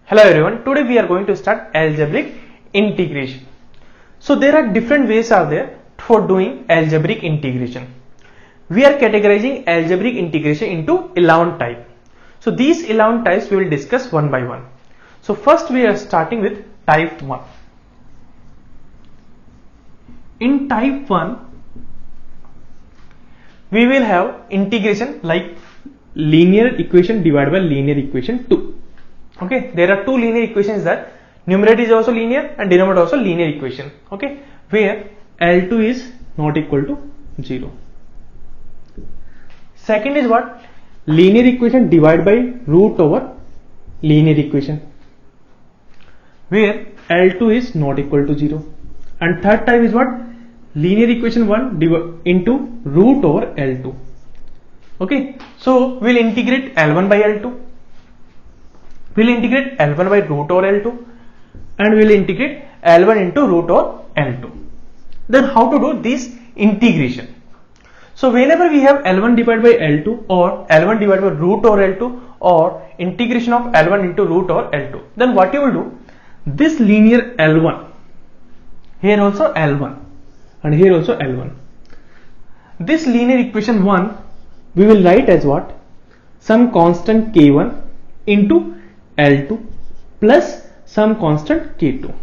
Hello everyone, today we are going to start algebraic integration. So there are different ways are there for doing algebraic integration. We are categorizing algebraic integration into 11 type. So these 11 types we will discuss one by one. So first we are starting with type 1. In type 1, we will have integration like linear equation divided by linear equation 2. Okay, there are two linear equations that numerator is also linear and denominator also linear equation. Okay, where L2 is not equal to 0. Second is what? Linear equation divided by root over linear equation, where L2 is not equal to 0. And third type is what? Linear equation 1 into root over L2. Okay, so we'll integrate L1 by L2. We'll integrate L1 by root over L2 and we'll integrate L1 into root over L2. Then how to do this integration? So whenever we have L1 divided by L2 or L1 divided by root over L2 or integration of L1 into root over L2, then what you will do? This linear L1, here also L1 and here also L1. This linear equation 1 we will write as what? Some constant K1 into L2 plus some constant K2.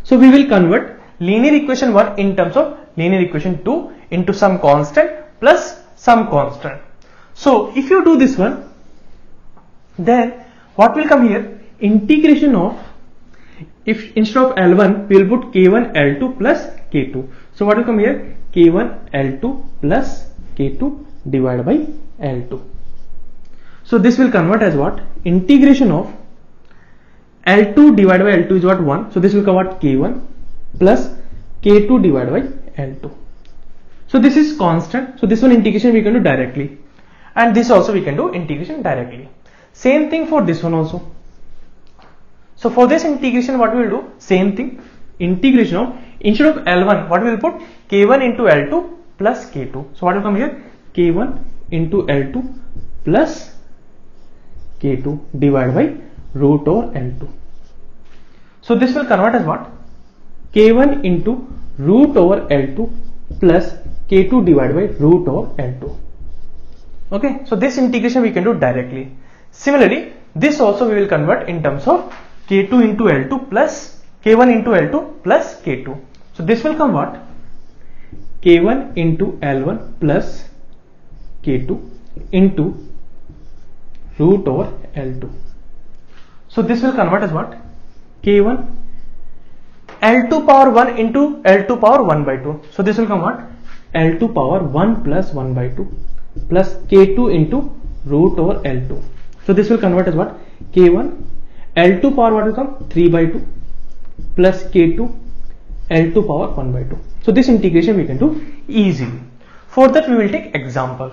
So we will convert linear equation 1 in terms of linear equation 2 into some constant plus some constant. So if you do this one, then what will come here? Integration of, if instead of L1 we will put K1 L2 plus K2. So what will come here? K1 L2 plus K2 divided by L2. So this will convert as what? Integration of L2 divided by L2 is what? 1. So this will convert K1 plus K2 divided by L2. So this is constant. So this one integration we can do directly. And this also we can do integration directly. Same thing for this one also. So for this integration what we will do? Same thing. Integration of, instead of L1 what we will put? K1 into L2 plus K2. So what will come here? K1 into L2 plus K2 divided by root over L2. So this will convert as what? K1 into root over L2 plus K2 divided by root over L2. Okay, so this integration we can do directly. Similarly, this also we will convert in terms of K2 into L2 plus K1 into L2 plus K2. So this will come what? K1 into L1 plus K2 into root over L2. So this will convert as what? K1 L2 power 1 into L2 power 1 by 2. So this will come what? L2 power 1 plus 1 by 2 plus K2 into root over L2. So this will convert as what? K1 L2 power what will come? 3 by 2 plus K2 L2 power 1 by 2. So this integration we can do easily. For that we will take example.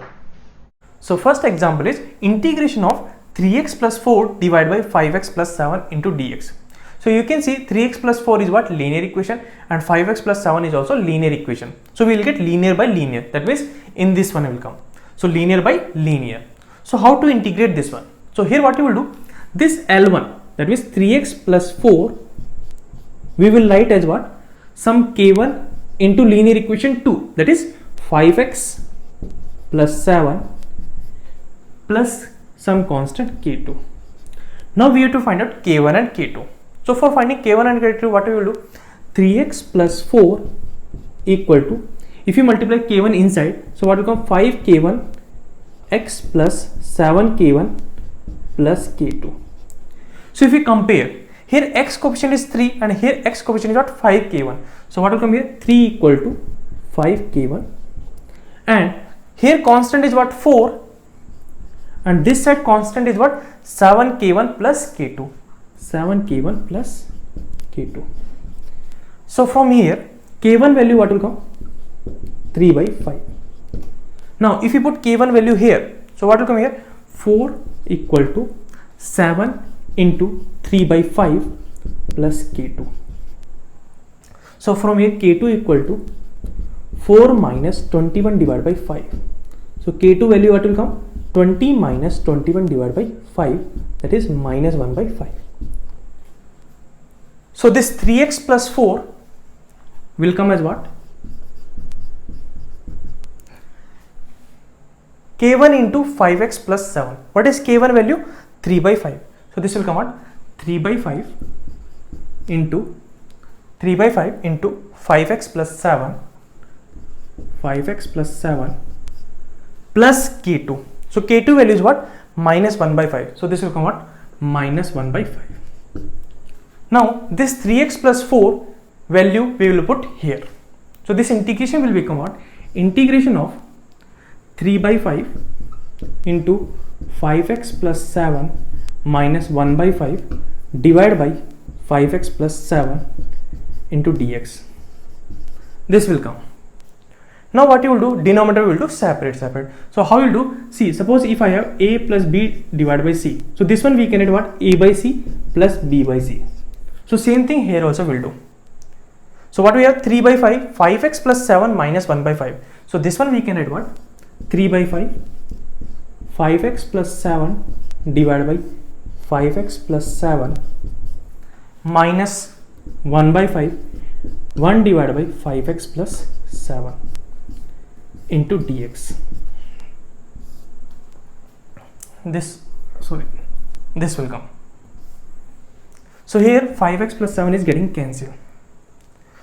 So first example is integration of 3x plus 4 divided by 5x plus 7 into dx. So you can see 3x plus 4 is what? Linear equation, and 5x plus 7 is also linear equation. So we will get linear by linear. That means in this one will come. So linear by linear. So how to integrate this one? So here what you will do? This L1, that means 3x plus 4, we will write as what? Some K1 into linear equation 2, that is 5x plus 7 plus some constant K2. Now we have to find out K1 and K2. So for finding K1 and K2, what we will do? 3x plus 4 equal to, if you multiply K1 inside, so what will come? 5K1 x plus 7K1 plus K2. So if we compare, here x coefficient is 3 and here x coefficient is what? 5K1. So what will come here? 3 equal to 5K1, and here constant is what? 4, and this side constant is what? 7K1 plus K2. 7K1 plus K2. So from here K1 value what will come? 3 by 5. Now if you put K1 value here, so what will come here? 4 equal to 7 into 3 by 5 plus K2. So from here K2 equal to 4 minus 21 divided by 5. So K2 value what will come? 20 minus 21 divided by 5, that is minus 1 by 5. So this 3x plus 4 will come as what? K1 into 5x plus 7. What is K1 value? 3 by 5. So this will come out 3 by 5 into 5x plus 7, 5x plus 7 plus K2. So K2 value is what? Minus 1 by 5. So this will come out minus 1 by 5. Now this 3x plus 4 value we will put here. So this integration will become what? Integration of 3 by 5 into 5x plus 7 minus 1 by 5 divided by 5x plus 7 into dx. This will come. Now what you will do, denominator will do separate. So how you will do? See, suppose if I have a plus b divided by c. So this one we can add what? A by c plus b by c. So same thing here also will do. So what we have? 3 by 5, 5x plus 7 minus 1 by 5. So this one we can add what? 3 by 5, 5x plus 7 divided by 5x plus 7 minus 1 by 5, 1 divided by 5x plus 7 into dx. This will come. So here 5x plus 7 is getting cancelled.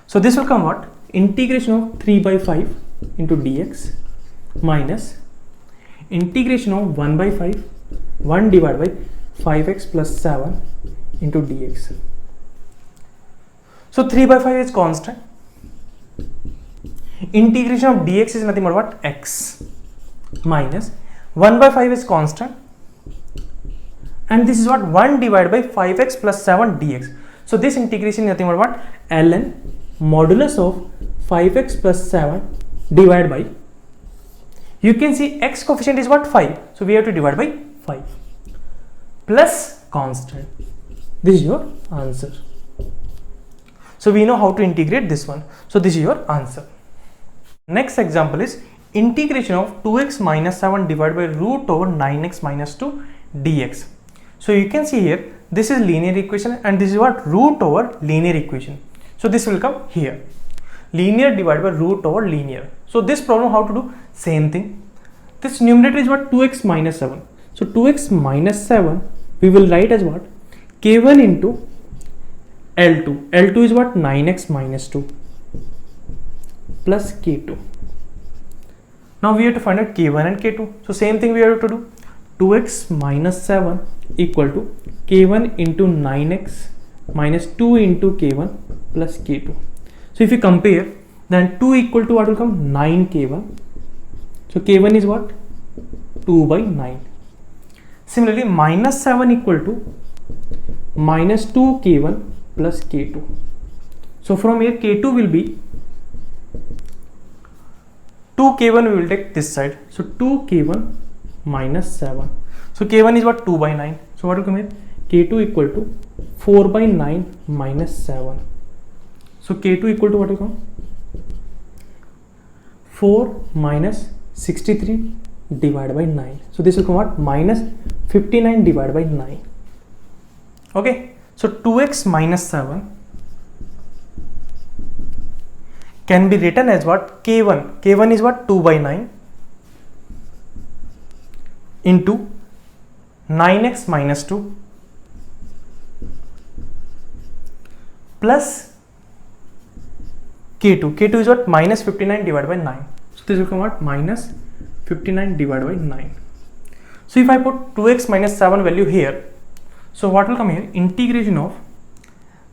So this will come what? Integration of 3 by 5 into dx minus integration of 1 by 5, 1 divided by 5x plus 7 into dx. So 3 by 5 is constant. Integration of dx is nothing but what? X minus 1 by 5 is constant, and this is what? 1 divided by 5x plus 7 dx. So this integration is nothing but what? Ln modulus of 5x plus 7 divided by, you can see x coefficient is what? 5. So we have to divide by 5 plus constant. This is your answer. So we know how to integrate this one. So this is your answer. Next example is integration of 2x minus 7 divided by root over 9x minus 2 dx. So you can see here, this is linear equation and this is what? Root over linear equation. So this will come here. Linear divided by root over linear. So this problem how to do? Same thing. This numerator is what? 2x minus 7. So 2x minus 7 we will write as what? K1 into L2. L2 is what? 9x minus 2 plus K2. Now we have to find out K1 and K2. So same thing we have to do. 2x minus 7 equal to K1 into 9x minus 2 into K1 plus K2. So if you compare, then 2 equal to what will come? 9K1. So K1 is what? 2 by 9. Similarly, minus 7 equal to minus 2K1 plus K2. So from here K2 will be 2K1, we will take this side. So 2K1 minus 7. So K1 is what? 2 by 9. So what will come here? K2 equal to 4 by 9 minus 7. So K2 equal to what will come? 4 minus 63 divided by 9. So this will come out minus 59 divided by 9. Okay. So 2x minus 7 can be written as what? K1. K1 is what? 2 by 9 into 9x minus 2 plus K2. K2 is what? Minus 59 divided by 9. So this will come out minus 59 divided by 9. So if I put 2x minus 7 value here, so what will come here? Integration of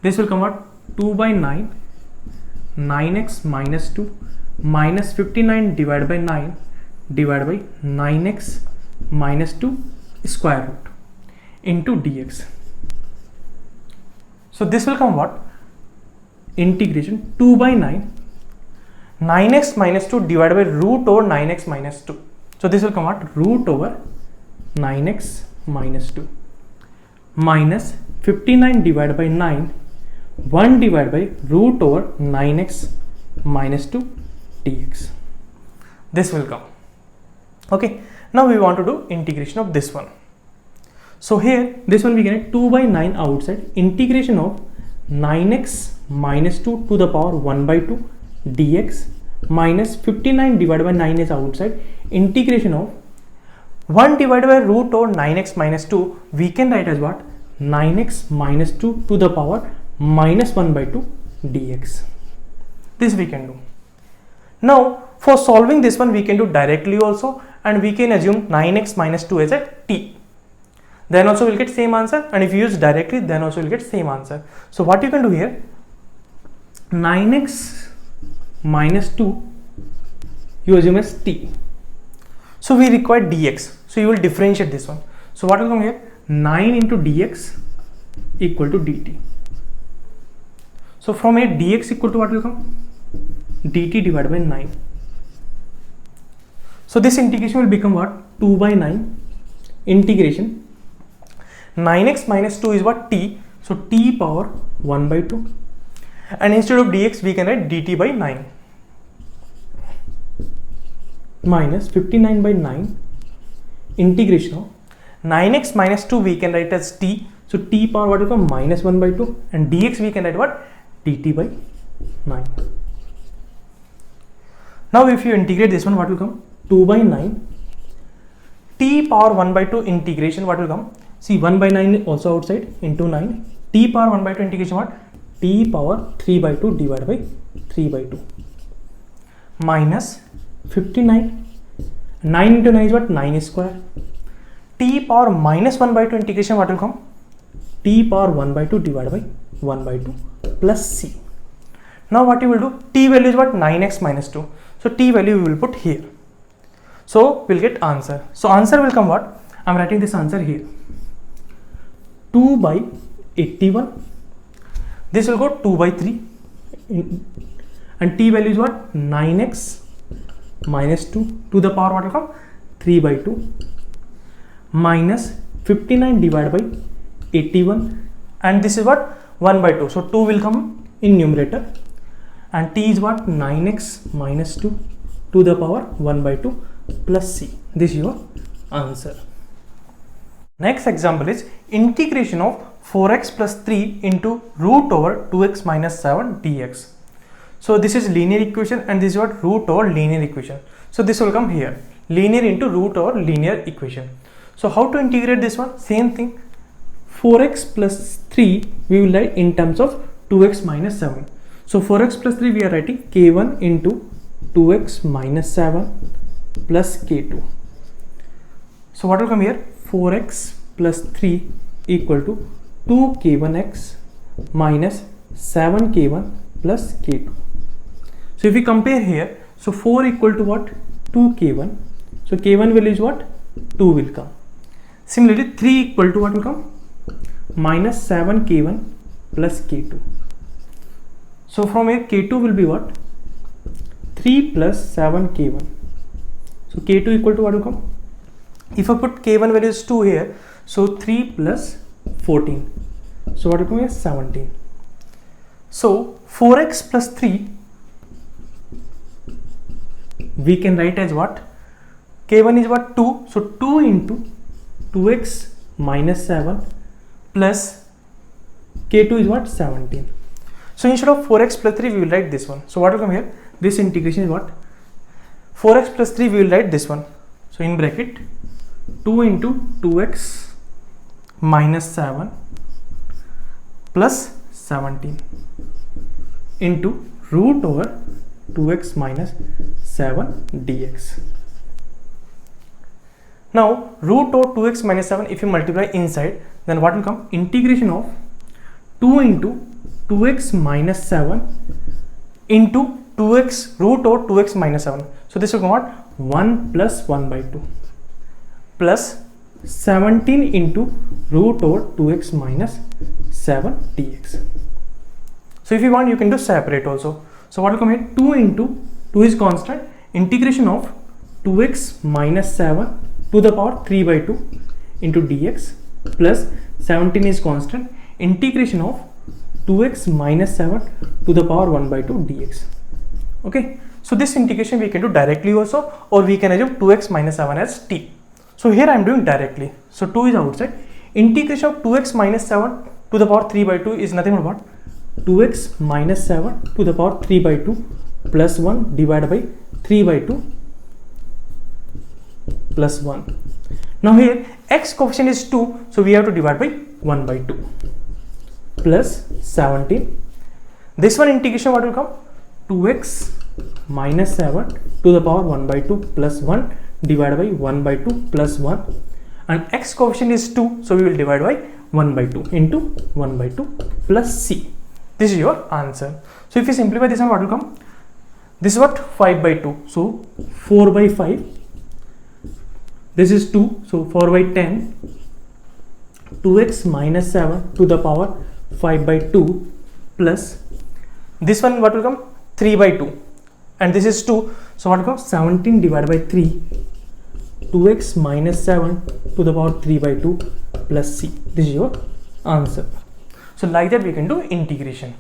this will come out 2 by 9, 9x minus 2 minus 59 divided by 9 divided by 9x minus 2 square root into dx. So this will come what? Integration 2 by 9, 9x minus 2 divided by root over 9x minus 2. So this will come out root over 9x minus 2 minus 59 divided by 9, 1 divided by root over 9x minus 2 dx. This will come. Okay, now we want to do integration of this one. So here, this one we get 2 by 9 outside, integration of 9x minus 2 to the power 1 by 2 dx minus 59 divided by 9 is outside, integration of 1 divided by root over 9x minus 2, we can write as what? 9x minus 2 to the power minus 1 by 2 dx. This we can do. Now, for solving this one, we can do directly also, and we can assume 9x minus 2 as a t. Then also we'll get same answer, and if you use directly, then also we'll get same answer. So what you can do here, 9x minus 2 you assume as t. So we require dx, so you will differentiate this one. So what will come here? 9 into dx equal to dt. So from here dx equal to what will come? dt divided by 9. So this integration will become what? 2 by 9 integration 9x minus 2 is what? T. So t power 1 by 2, and instead of dx we can write dt by 9 minus 59 by 9 integration of 9x minus 2 we can write as t. So t power what will come? Minus 1 by 2, and dx we can write what? dt by 9. Now if you integrate this one, what will come? 2 by 9 t power 1 by 2 integration, what will come? See, 1 by 9 also outside, into 9 t power 1 by 2 integration what? T power 3 by 2 divided by 3 by 2 minus 59. 9 into 9 is what? 9 square. T power minus 1 by 2 integration, what will come? T power 1 by 2 divided by 1 by 2 plus c. Now what you will do? T value is what? 9x minus 2. So t value we will put here. So we'll get answer. So answer will come what? I'm writing this answer here. 2 by 81. This will go 2 by 3. And t value is what? 9x minus 2 to the power what will come? 3 by 2 minus 59 divided by 81, and this is what? 1 by 2. So 2 will come in numerator, and t is what? 9x minus 2 to the power 1 by 2 plus c. This is your answer. Next example is integration of 4x plus 3 into root over 2x minus 7 dx. So this is linear equation, and this is what? Root over linear equation. So this will come here, linear into root over linear equation. So how to integrate this one? Same thing, 4x plus 3 we will write in terms of 2x minus 7. So 4x plus 3 we are writing k1 into 2x minus 7 plus k2. So what will come here? 4x plus 3 equal to 2k1x minus 7k1 plus k2. So if we compare here, so 4 equal to what? 2k1. So k1 value is what? 2 will come. Similarly 3 equal to what will come? Minus 7k1 plus k2. So from here k2 will be what? 3 plus 7k1. So k2 equal to what will come? If I put k1 value is 2 here, so 3 plus 14. So what will come here? 17. So 4x plus 3 we can write as what? K1 is what? 2. So 2 into 2x minus 7 plus k2 is what? 17. So instead of 4x plus 3 we will write this one. So what will come here? This integration is what? 4x plus 3 we will write this one. So in bracket 2 into 2x minus 7 plus 17 into root over 2x minus 7 dx. Now root over 2x minus 7, if you multiply inside, then what will come? Integration of 2 into 2x minus 7 into 2x root over 2x minus 7. So this will come what? 1 plus 1 by 2 plus 17 into root over 2x minus 7 dx. So if you want, you can do separate also. So what will come here? 2 into 2 is constant, integration of 2x minus 7 to the power 3 by 2 into dx plus 17 is constant, integration of 2x minus 7 to the power 1 by 2 dx. Okay, So this integration we can do directly also, or we can assume 2x minus 7 as t. So here I am doing directly. So 2 is outside. Integration of 2x minus 7 to the power 3 by 2 is nothing but what? 2x minus 7 to the power 3 by 2 plus 1 divided by 3 by 2 plus 1. Now here x coefficient is 2, so we have to divide by 1 by 2 plus 17. This one integration what will come? 2x minus 7 to the power 1 by 2 plus 1 divided by 1 by 2 plus 1, and x coefficient is 2, so we will divide by 1 by 2 into 1 by 2 plus c. This is your answer. So if you simplify this one, what will come? This is what? 5 by 2, so 4 by 5. This is 2, so 4 by 10. 2x minus 7 to the power 5 by 2 plus this one what will come? 3 by 2, and this is 2, so what will come? 17 divided by 3. 2x minus 7 to the power 3 by 2 plus c. This is your answer. So like that we can do integration.